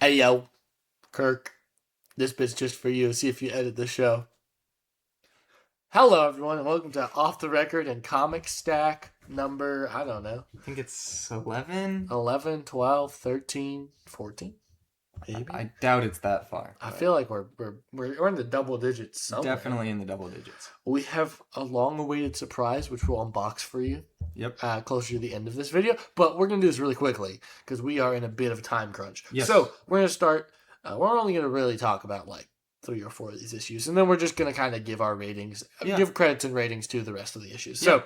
Hey yo, Kirk, this bit's just for you. See if you edit the show. Hello everyone and welcome to Off the Record and Comic Stack number, I don't know, I think it's 11. 11, 12, 13, 14, maybe? I doubt it's that far. I feel like we're in the double digits somewhere. Definitely in the double digits. We have a long-awaited surprise which we'll unbox for you. Yep. Closer to the end of this video, but we're going to do this really quickly because we are in a bit of a time crunch. Yes. So we're going to start, we're only going to really talk about like 3 or 4 of these issues, and then we're just going to kind of give our ratings, give credits and ratings to the rest of the issues. So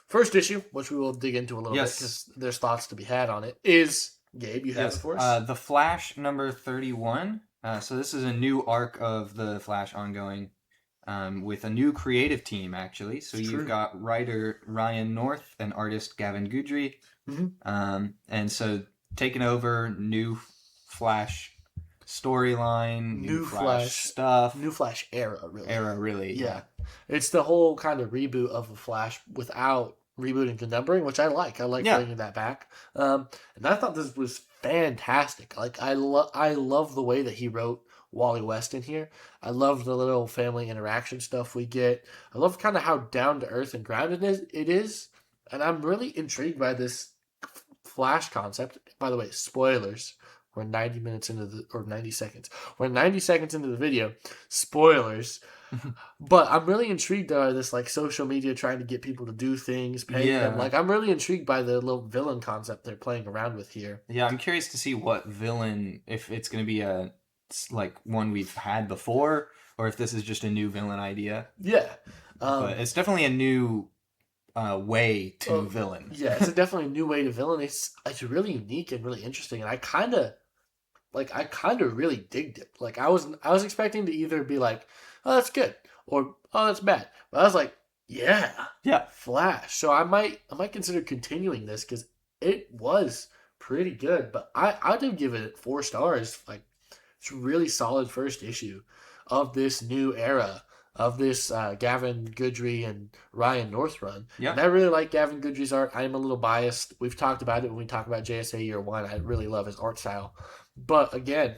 first issue, which we will dig into a little bit because there's thoughts to be had on it, is, Gabe, you have it for us? The Flash number 31. So this is a new arc of the Flash ongoing. With a new creative team, actually. So you've got writer Ryan North and artist Gavin Guidry. Mm-hmm. And so taking over new Flash storyline, new Flash stuff. New Flash era, really. Yeah. It's the whole kind of reboot of the Flash without rebooting the numbering, which I like. I like bringing that back. And I thought this was fantastic. Like, I love the way that he wrote Wally West in here. I love the little family interaction stuff we get. I love kind of how down to earth and grounded it is. And I'm really intrigued by this Flash concept. By the way, spoilers. We're 90 minutes into or 90 seconds. We're 90 seconds into the video. Spoilers. But I'm really intrigued by this like social media trying to get people to do things, pay them. Like, I'm really intrigued by the little villain concept they're playing around with here. Yeah, I'm curious to see what villain, if it's going to be a like one we've had before, or if this is just a new villain idea. Yeah. But it's definitely a new way to villain. Yeah, it's definitely a new way to villain. It's really unique and really interesting, and I kind of really digged it. Like, I was expecting to either be like, oh, that's good, or oh, that's bad. But I was like, yeah, Flash. So I might consider continuing this because it was pretty good. But I did give it 4 stars. Like, it's a really solid first issue of this new era, of this Gavin Guidry and Ryan North run. Yeah. And I really like Gavin Guidry's art. I am a little biased. We've talked about it when we talk about JSA Year 1. I really love his art style. But again,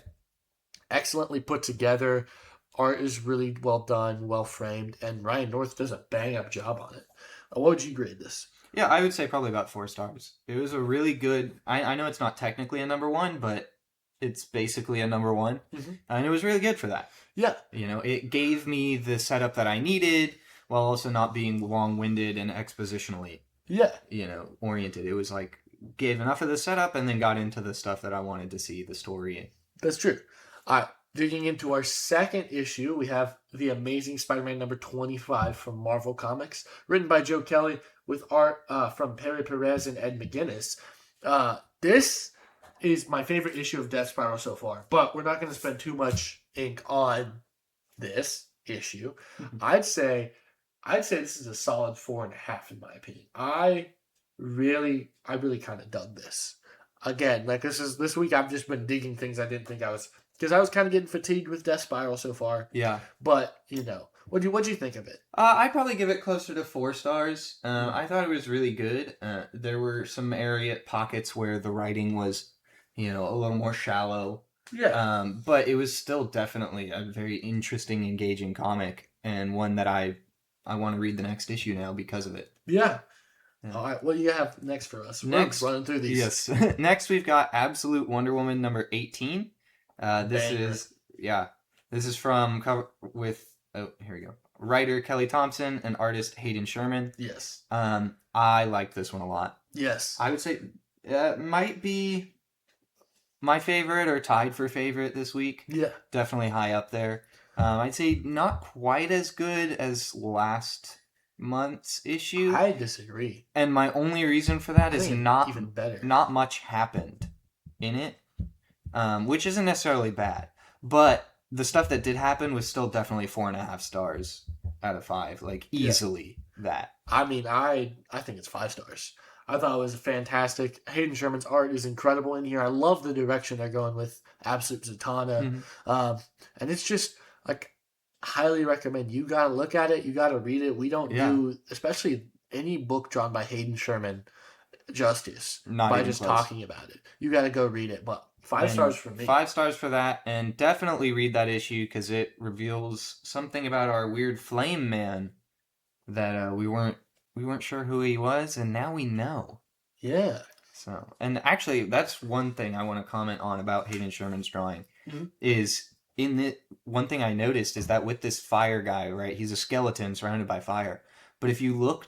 excellently put together. Art is really well done, well framed, and Ryan North does a bang-up job on it. What would you grade this? Yeah, I would say probably about 4 stars. It was a really good... I know it's not technically a number 1, but it's basically a number 1. Mm-hmm. And it was really good for that. Yeah. You know, it gave me the setup that I needed while also not being long-winded and expositionally, oriented. It was like, gave enough of the setup and then got into the stuff that I wanted to see the story in. That's true. All right. Digging into our second issue, we have The Amazing Spider-Man number 25 from Marvel Comics, written by Joe Kelly with art from Perry Perez and Ed McGuinness. This is my favorite issue of Death Spiral so far, but we're not going to spend too much ink on this issue. Mm-hmm. I'd say this is a solid 4.5 in my opinion. I really kind of dug this. Again, like this week I've just been digging things I didn't think I was, because I was kind of getting fatigued with Death Spiral so far. Yeah. But, what'd you think of it? I'd probably give it closer to 4 stars. I thought it was really good. There were some pockets where the writing was, a little more shallow. Yeah. But it was still definitely a very interesting, engaging comic, and one that I want to read the next issue now because of it. Yeah. All right, what do you have next for us? Next, running through these. Yes. Next, we've got Absolute Wonder Woman number 18. This is from here we go. Writer Kelly Thompson and artist Hayden Sherman. Yes. I like this one a lot. Yes. I would say it might be my favorite or tied for favorite this week. Yeah. Definitely high up there. I'd say not quite as good as last month's issue. I disagree. And my only reason for that is even better. Not much happened in it, which isn't necessarily bad. But the stuff that did happen was still definitely 4.5 stars out of 5. Like, easily that. I mean, I think it's 5 stars. I thought it was fantastic. Hayden Sherman's art is incredible in here. I love the direction they're going with Absolute Zatanna. Mm-hmm. And it's just, like, highly recommend. You got to look at it. You got to read it. We don't do, especially any book drawn by Hayden Sherman, justice Not by even just close. talking about it. You got to go read it. But 5 stars for me. 5 stars for that, and definitely read that issue because it reveals something about our weird flame man that we weren't sure who he was, and now we know. Yeah. So, and actually, that's one thing I want to comment on about Hayden Sherman's drawing. Is in the one thing I noticed is that with this fire guy, right? He's a skeleton surrounded by fire, but if you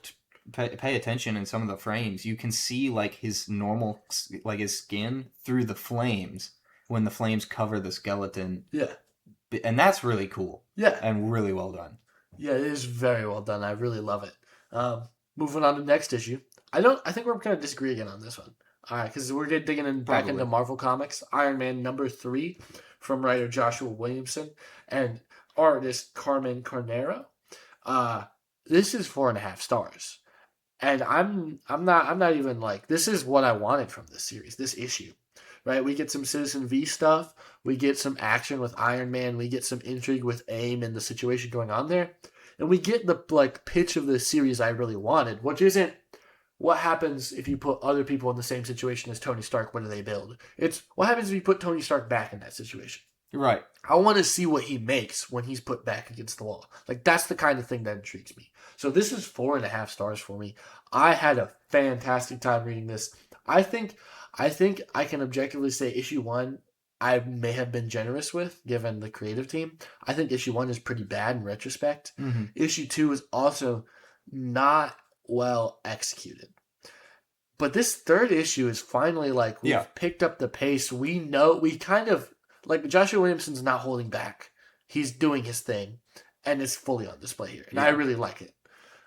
pay attention in some of the frames, you can see like his normal, like his skin through the flames when the flames cover the skeleton. Yeah. And that's really cool. Yeah. And really well done. Yeah, it is very well done. I really love it. Moving on to the next issue. I think we're going to disagree again on this one. All right, because we're digging back into Marvel Comics. Iron Man #3 from writer Joshua Williamson and artist Carmen Carnero. This is 4.5 stars. And I'm not even like, this is what I wanted from this series, this issue, right? We get some Citizen V stuff. We get some action with Iron Man. We get some intrigue with AIM and the situation going on there. And we get the pitch of the series I really wanted, which isn't what happens if you put other people in the same situation as Tony Stark, what do they build? It's what happens if you put Tony Stark back in that situation. Right. I want to see what he makes when he's put back against the wall. Like, that's the kind of thing that intrigues me. So this is 4.5 stars for me. I had a fantastic time reading this. I think I can objectively say issue 1 I may have been generous with, given the creative team. I think issue 1 is pretty bad in retrospect. Mm-hmm. Issue 2 is also not well executed. But this third issue is finally like, we've picked up the pace. We know, we kind of, like, Joshua Williamson's not holding back. He's doing his thing, and it's fully on display here. And I really like it.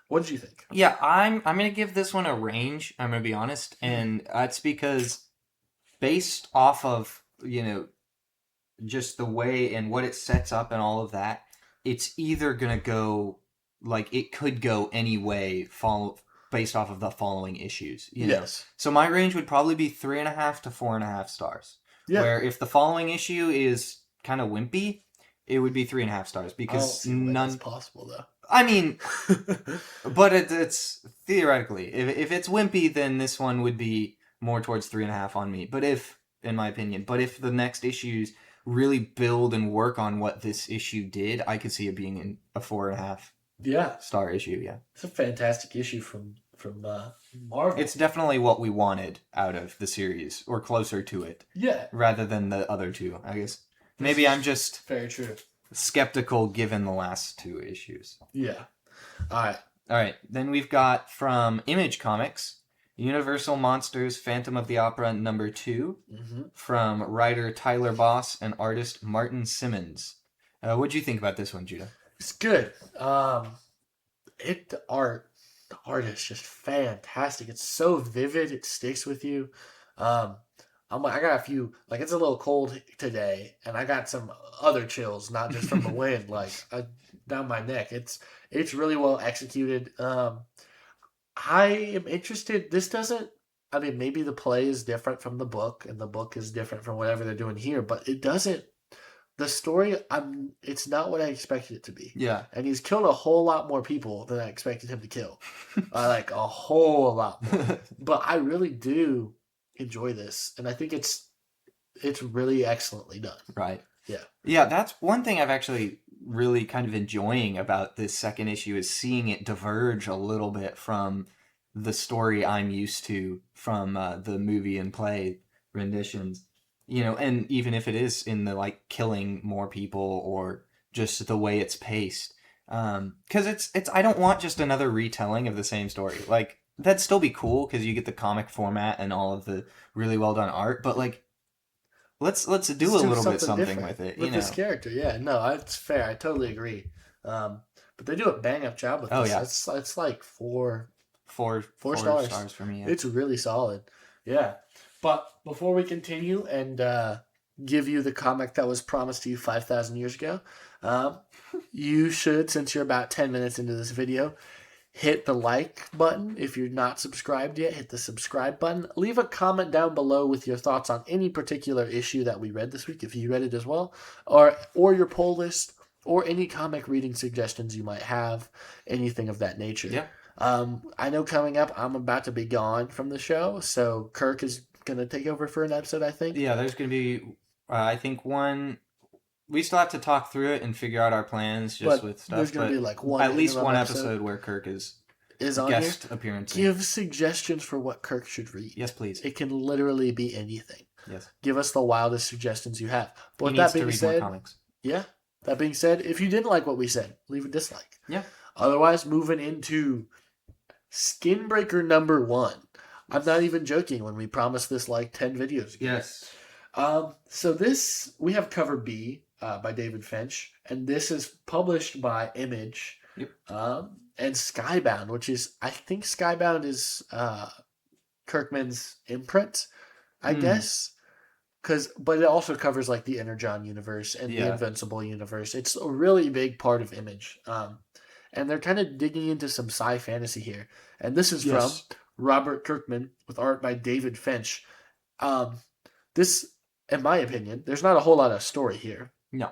What did you think? Yeah, I'm going to give this one a range, I'm going to be honest. And that's because based off of, just the way and what it sets up and all of that, it's either going to go, like, it could go any way based off of the following issues. Yes. So my range would probably be 3.5 to 4.5 stars. Yeah. Where if the following issue is kind of wimpy, it would be 3.5 stars because none is possible though. I mean, but it's theoretically, if it's wimpy, then this one would be more towards 3.5 on me. But in my opinion, if the next issues really build and work on what this issue did, I could see it being in a 4.5 star issue. Yeah, it's a fantastic issue from Marvel. It's definitely what we wanted out of the series, or closer to it. Yeah, rather than the other two, I guess. Maybe I'm just very true. Skeptical given the last 2 issues. Yeah. All right. Then we've got from Image Comics, Universal Monsters Phantom of the Opera #2 from writer Tyler Boss and artist Martin Simmons. What'd you think about this one, Judah? It's good. The art is just fantastic. It's so vivid. It sticks with you. I got a few, like, it's a little cold today, and I got some other chills, not just from the wind, down my neck. It's really well executed. I am interested. This doesn't, I mean, maybe the play is different from the book, and the book is different from whatever they're doing here, but it doesn't, the story, it's not what I expected it to be. Yeah. And he's killed a whole lot more people than I expected him to kill. Like, a whole lot more. But I really do enjoy this, and I think it's really excellently done. Right. Yeah, that's one thing I've actually really kind of enjoying about this second issue, is seeing it diverge a little bit from the story I'm used to from the movie and play renditions, and even if it is in the, like, killing more people or just the way it's paced, because it's I don't want just another retelling of the same story. Like, that'd still be cool because you get the comic format and all of the really well done art, but, like, let's do a little bit something with it. With this character, yeah. No, it's fair. I totally agree. But they do a bang up job with this. Yeah. It's like four stars for me. Yeah. It's really solid. Yeah. But before we continue and give you the comic that was promised to you 5,000 years ago, you should, since you're about 10 minutes into this video, hit the like button. If you're not subscribed yet, hit the subscribe button. Leave a comment down below with your thoughts on any particular issue that we read this week, if you read it as well, or your poll list, or any comic reading suggestions you might have, anything of that nature. Yeah. I know coming up, I'm about to be gone from the show, so Kirk is going to take over for an episode, I think. Yeah, there's going to be, I think, one... We still have to talk through it and figure out our plans with stuff. There's going to be like one at least one episode where Kirk is on guest here. Appearance. Give suggestions for what Kirk should read. Yes, please. It can literally be anything. Yes. Give us the wildest suggestions you have. But with that being said, more comics. Yeah. That being said, if you didn't like what we said, leave a dislike. Yeah. Otherwise, moving into Skinbreaker number 1. I'm not even joking when we promised this like 10 videos ago. Yes. So this, we have cover B by David Finch, and this is published by Image. Yep. And Skybound, which is, I think Skybound is Kirkman's imprint, I guess. But it also covers like the Energon universe and the Invincible universe. It's a really big part of Image. And they're kind of digging into some sci fantasy here. And this is from Robert Kirkman with art by David Finch. This, in my opinion, there's not a whole lot of story here. No.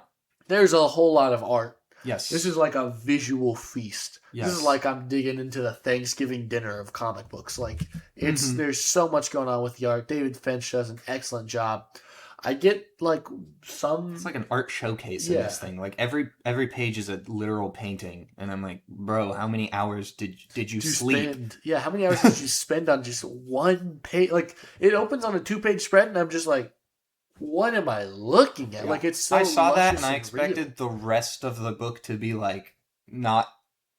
There's a whole lot of art. Yes. This is like a visual feast. Yes. This is like I'm digging into the Thanksgiving dinner of comic books. Like there's so much going on with the art. David Finch does an excellent job. I get like some. It's like an art showcase in this thing. Like every page is a literal painting, and I'm like, bro, how many hours did you sleep? Yeah, how many hours did you spend on just one page? Like it opens on a 2-page spread, and I'm just like, what am I looking at? Yeah. Like it's so. I saw that, and I expected the rest of the book to be like not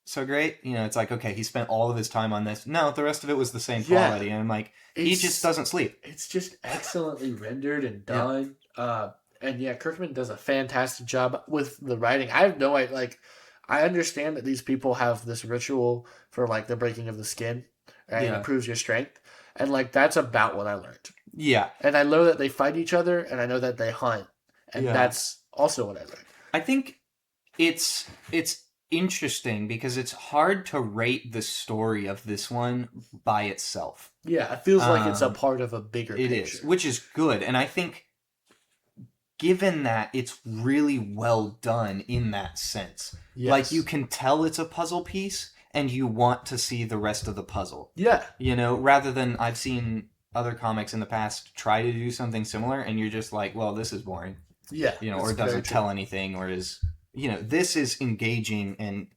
so great. You know, it's like, okay, he spent all of his time on this. No, the rest of it was the same quality, and I'm like, he just doesn't sleep. It's just excellently rendered and done. Yeah. And yeah, Kirkman does a fantastic job with the writing. I have no idea. Like, I understand that these people have this ritual for like the breaking of the skin, and it improves your strength, and like that's about what I learned. Yeah. And I know that they fight each other, and I know that they hunt. And that's also what I learned. I think it's interesting because it's hard to rate the story of this one by itself. Yeah, it feels like it's a part of a bigger picture. It is, which is good. And I think given that, it's really well done in that sense. Yes. Like, you can tell it's a puzzle piece, and you want to see the rest of the puzzle. Yeah. You know, rather than I've seen other comics in the past try to do something similar, and you're just like, well, this is boring. Yeah. You know, or it doesn't tell anything, or is, you know, this is engaging, and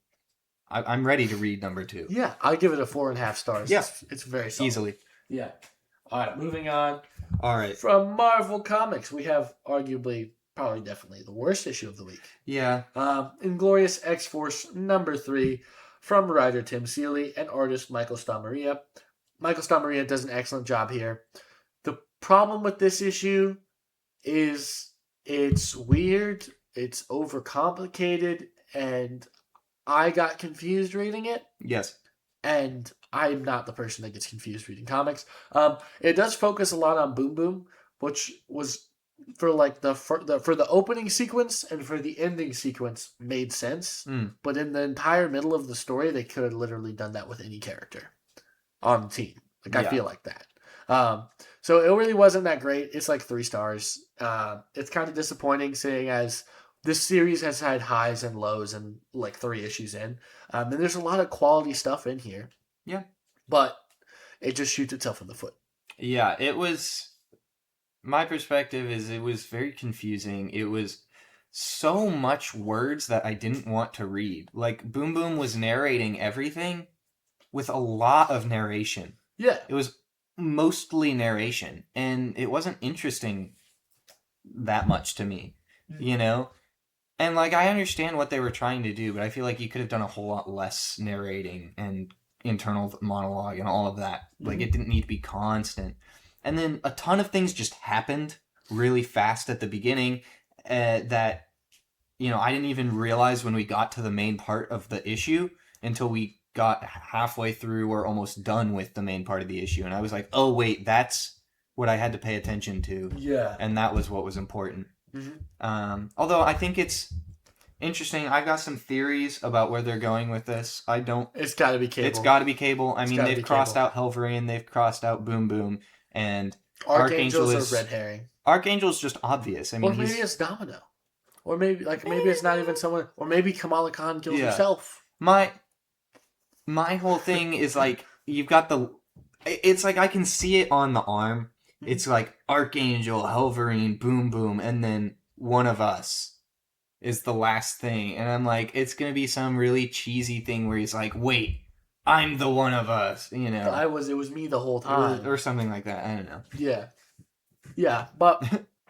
I'm ready to read number 2. Yeah, I give it a 4.5 stars. Yeah. It's very solid. Easily. Yeah. All right, moving on. All right. From Marvel Comics, we have arguably, probably definitely the worst issue of the week. Yeah. Inglorious X-Force number 3 from writer Tim Seeley and artist Michael Stamaria. Michael Stamaria does an excellent job here. The problem with this issue is it's weird, it's overcomplicated, and I got confused reading it. Yes. And I'm not the person that gets confused reading comics. It does focus a lot on Boom Boom, which was for like for the opening sequence and for the ending sequence made sense. But in the entire middle of the story, they could have literally done that with any character on the team. Like I feel like that. So it really wasn't that great. It's like 3 stars. It's kind of disappointing, seeing as this series has had highs and lows and like 3 issues in. And there's a lot of quality stuff in here. Yeah. But it just shoots itself in the foot. Yeah, it was... My perspective is it was very confusing. It was so much words that I didn't want to read. Like, Boom Boom was narrating everything with a lot of narration. Yeah. It was mostly narration, and it wasn't interesting that much to me, you know? And, like, I understand what they were trying to do, but I feel like you could have done a whole lot less narrating and internal monologue and all of that. Like, it didn't need to be constant. And then a ton of things just happened really fast at the beginning that, you know, I didn't even realize when we got to the main part of the issue until we got halfway through or almost done with the main part of the issue. And I was like, oh, wait, that's what I had to pay attention to. Yeah. And that was what was important. Although I think it's interesting. I've got some theories about where they're going with this. It's got to be Cable. It's got to be Cable. I mean, they've crossed out Helverian. They've crossed out Boom Boom. And Archangel is a red herring. Archangel's just obvious. I mean, or maybe it's Domino. Or maybe it's not even someone. Or maybe Kamala Khan kills herself. My whole thing is like, you've got it's like I can see it on the arm. It's like Archangel, Wolverine, Boom Boom, and then One of Us is the last thing. And I'm like, it's going to be some really cheesy thing where he's like, wait, I'm the one of us, you know. It was me the whole time. Or something like that. I don't know. Yeah. Yeah, but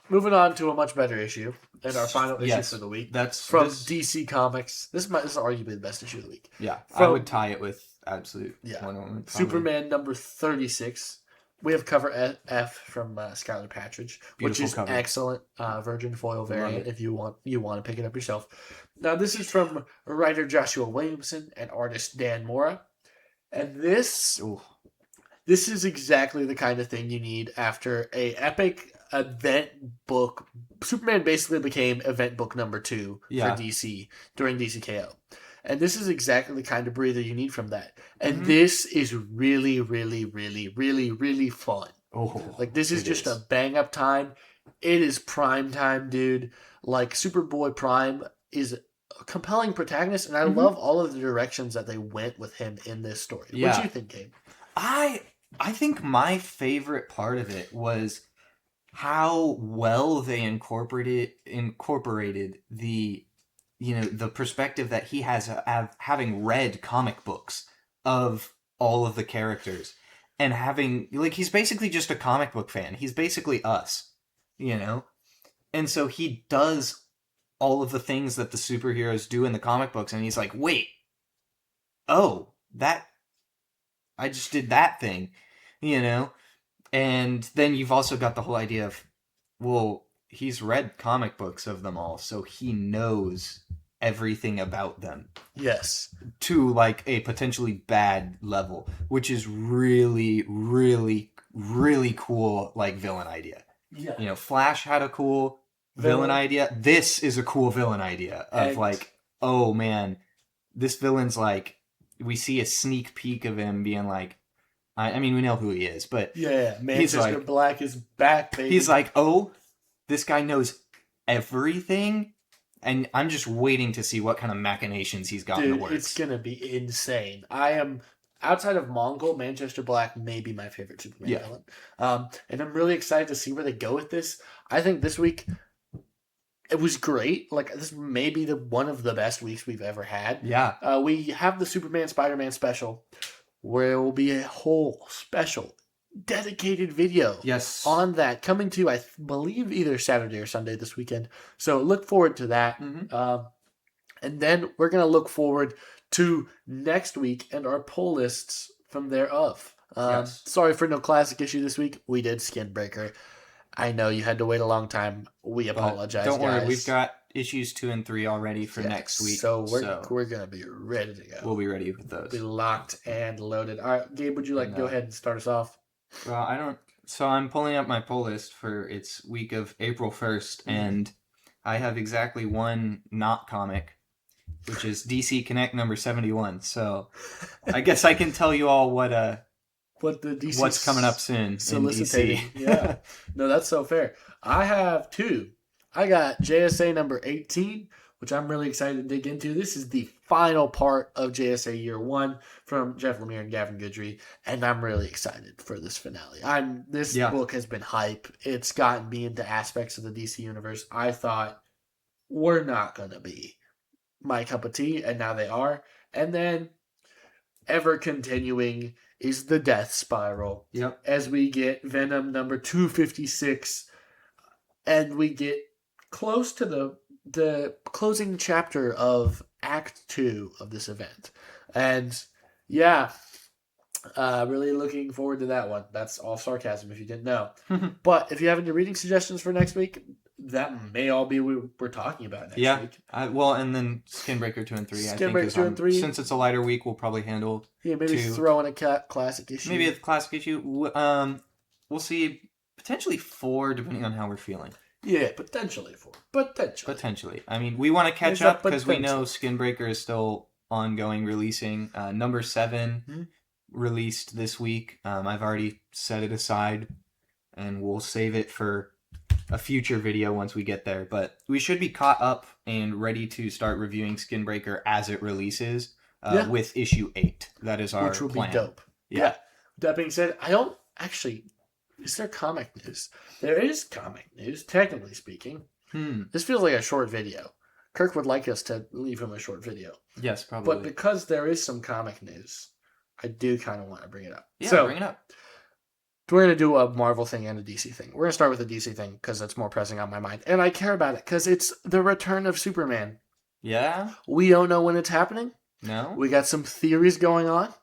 moving on to a much better issue, and our final issue for the week. That's from DC Comics. This is arguably the best issue of the week. Yeah, I would tie it with absolute Wonder Woman. Superman number 36. We have cover F from Skylar Patridge, which is cover. Excellent virgin foil variant if you want to pick it up yourself. Now, this is from writer Joshua Williamson and artist Dan Mora. And this is exactly the kind of thing you need after a epic event book. Superman basically became event book number 2 for DC during DCKO. And this is exactly the kind of breather you need from that. And this is really, really, really, really, really fun. Like, this is just a bang-up time. It is prime time, dude. Like, Superboy-Prime is a compelling protagonist, and I love all of the directions that they went with him in this story. What do you think, Gabe? I think my favorite part of it was how well they incorporated the the perspective that he has having read comic books of all of the characters and having, like, he's basically just a comic book fan. He's basically us, And so he does all of the things that the superheroes do in the comic books, and he's like, wait, I just did that thing, And then you've also got the whole idea of, well, he's read comic books of them all, so he knows everything about them. Yes. To, like, a potentially bad level, which is really, really, really cool, like, villain idea. Yeah. Flash had a cool villain idea. This is a cool villain idea of, like, oh, man, this villain's, like, we see a sneak peek of him being, like, I mean, we know who he is, but... Yeah, Manchester Black is back, baby. He's like, oh... This guy knows everything, and I'm just waiting to see what kind of machinations he's got in the works. It's going to be insane. I am, outside of Mongol, Manchester Black may be my favorite Superman villain. And I'm really excited to see where they go with this. I think this week, it was great. Like, this may be one of the best weeks we've ever had. Yeah. We have the Superman Spider-Man special, where it will be a whole special dedicated video on that coming to, I believe, either Saturday or Sunday this weekend. So look forward to that. And then we're going to look forward to next week and our pull lists from thereof. Sorry for no classic issue this week. We did Skinbreaker. I know you had to wait a long time. We apologize, Don't worry, we've got issues 2 and 3 already for next week. So we're going to be ready to go. We'll be ready with those. Be locked and loaded. All right, Gabe, would you like to go ahead and start us off? Well, So I'm pulling up my pull list for its week of April 1st, and I have exactly one not comic, which is DC Connect number 71. So I guess I can tell you all what the DC what's coming up soon in DC. Yeah. No, that's so fair. I have 2. I got JSA number 18, which I'm really excited to dig into. This is the final part of JSA Year 1 from Jeff Lemire and Gavin Guidry, and I'm really excited for this finale. This book has been hype. It's gotten me into aspects of the DC universe I thought were not going to be my cup of tea, and now they are. And then, ever continuing, is the Death Spiral. Yep. As we get Venom number 256, and we get close to the closing chapter of Act 2 of this event. And really looking forward to that one. That's all sarcasm if you didn't know. But if you have any reading suggestions for next week, that may all be what we're talking about next week. And then Skinbreaker 2 and 3. Skinbreaker 2 and 3. Since it's a lighter week, we'll probably handle maybe 2. Throw in a classic issue. Maybe a classic issue. We'll see potentially 4 depending on how we're feeling. Yeah, potentially 4. Potentially. I mean, we want to catch up because we know Skinbreaker is still ongoing releasing. Number 7 released this week. I've already set it aside, and we'll save it for a future video once we get there. But we should be caught up and ready to start reviewing Skinbreaker as it releases with issue 8. That is our plan. Which will be dope. Yeah. That being said, I don't actually Is there comic news? There is comic news, technically speaking. This feels like a short video. Kirk would like us to leave him a short video. Yes, probably. But because there is some comic news, I do kind of want to bring it up. Yeah, bring it up. We're going to do a Marvel thing and a DC thing. We're going to start with the DC thing because it's more pressing on my mind. And I care about it because it's the return of Superman. Yeah? We don't know when it's happening. No? We got some theories going on.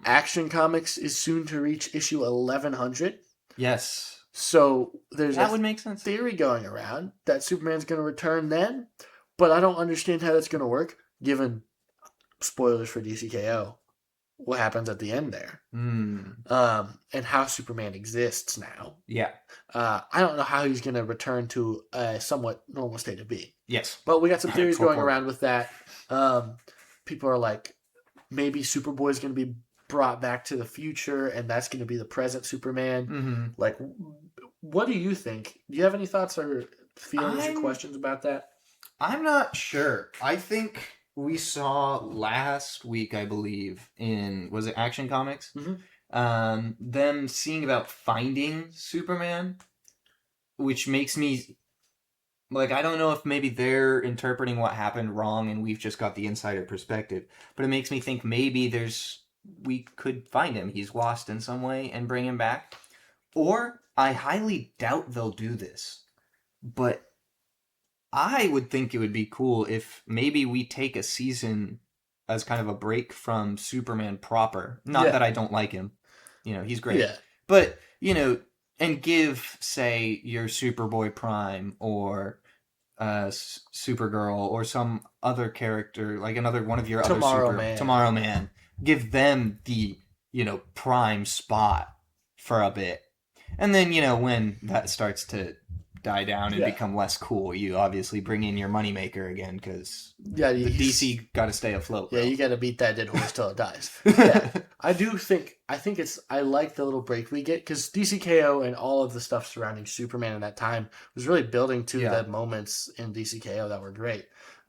Action Comics is soon to reach issue 1100. Yes. So there's that would make sense. Theory going around that Superman's going to return then. But I don't understand how that's going to work given, spoilers for DCKO, what happens at the end there. And how Superman exists now. Yeah. I don't know how he's going to return to a somewhat normal state of being. Yes. But we got some theories going around with that. People are like, maybe Superboy's going to be brought back to the future, and that's going to be the present Superman. Like, what do you think? Do you have any thoughts or feelings or questions about that? I'm not sure. I think we saw last week, I believe, was it Action Comics? Them seeing about finding Superman, which makes me, like, I don't know if maybe they're interpreting what happened wrong and we've just got the insider perspective, but it makes me think maybe we could find him. He's lost in some way and bring him back. Or I highly doubt they'll do this, but I would think it would be cool if maybe we take a season as kind of a break from Superman proper. Not that I don't like him. He's great. Yeah. But, and give, say, your Superboy-Prime or Supergirl or some other character, like another one of your Tomorrow Man. Give them the, prime spot for a bit. And then, when that starts to die down and become less cool, you obviously bring in your moneymaker again because the DC got to stay afloat. Bro. Yeah, you got to beat that dead horse till it dies. I like the little break we get because DCKO and all of the stuff surrounding Superman in that time was really building to the moments in DCKO that were great.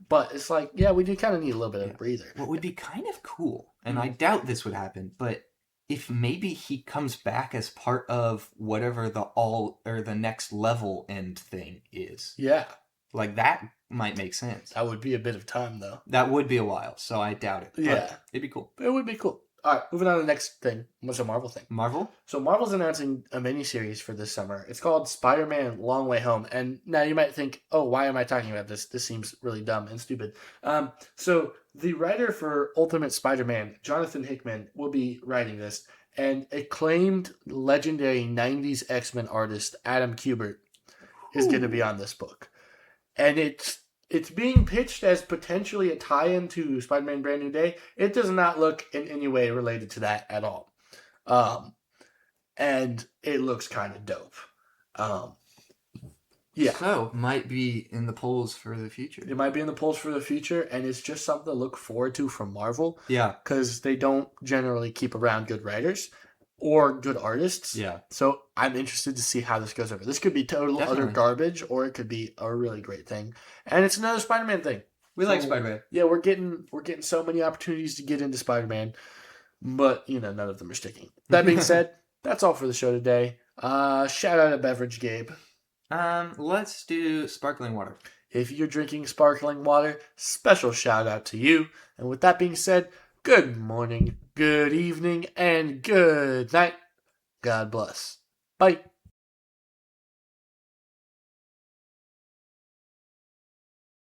But it's like, we do kind of need a little bit of a breather. What would be kind of cool, and I doubt this would happen, but if maybe he comes back as part of whatever the next level end thing is. Yeah. Like, that might make sense. That would be a bit of time, though. That would be a while, so I doubt it. Yeah. It'd be cool. It would be cool. All right, moving on to the next thing. What's a Marvel thing? Marvel? So Marvel's announcing a miniseries for this summer. It's called Spider-Man Long Way Home. And now you might think, oh, why am I talking about this? This seems really dumb and stupid. So the writer for Ultimate Spider-Man, Jonathan Hickman, will be writing this. And acclaimed legendary 90s X-Men artist Adam Kubert is going to be on this book. And it's being pitched as potentially a tie-in to Spider-Man Brand New Day. It does not look in any way related to that at all. And it looks kind of dope. So, might be in the polls for the future. It might be in the polls for the future, and it's just something to look forward to from Marvel. Yeah. Because they don't generally keep around good writers or good artists. Yeah. So I'm interested to see how this goes over. This could be utter garbage, or it could be a really great thing. And it's another Spider-Man thing. We like Spider-Man. Yeah, we're getting so many opportunities to get into Spider-Man, but none of them are sticking. That being said, that's all for the show today. Shout out to Beverage Gabe. Let's do sparkling water. If you're drinking sparkling water, special shout out to you. And with that being said, good morning, good evening, and good night. God bless. Bye.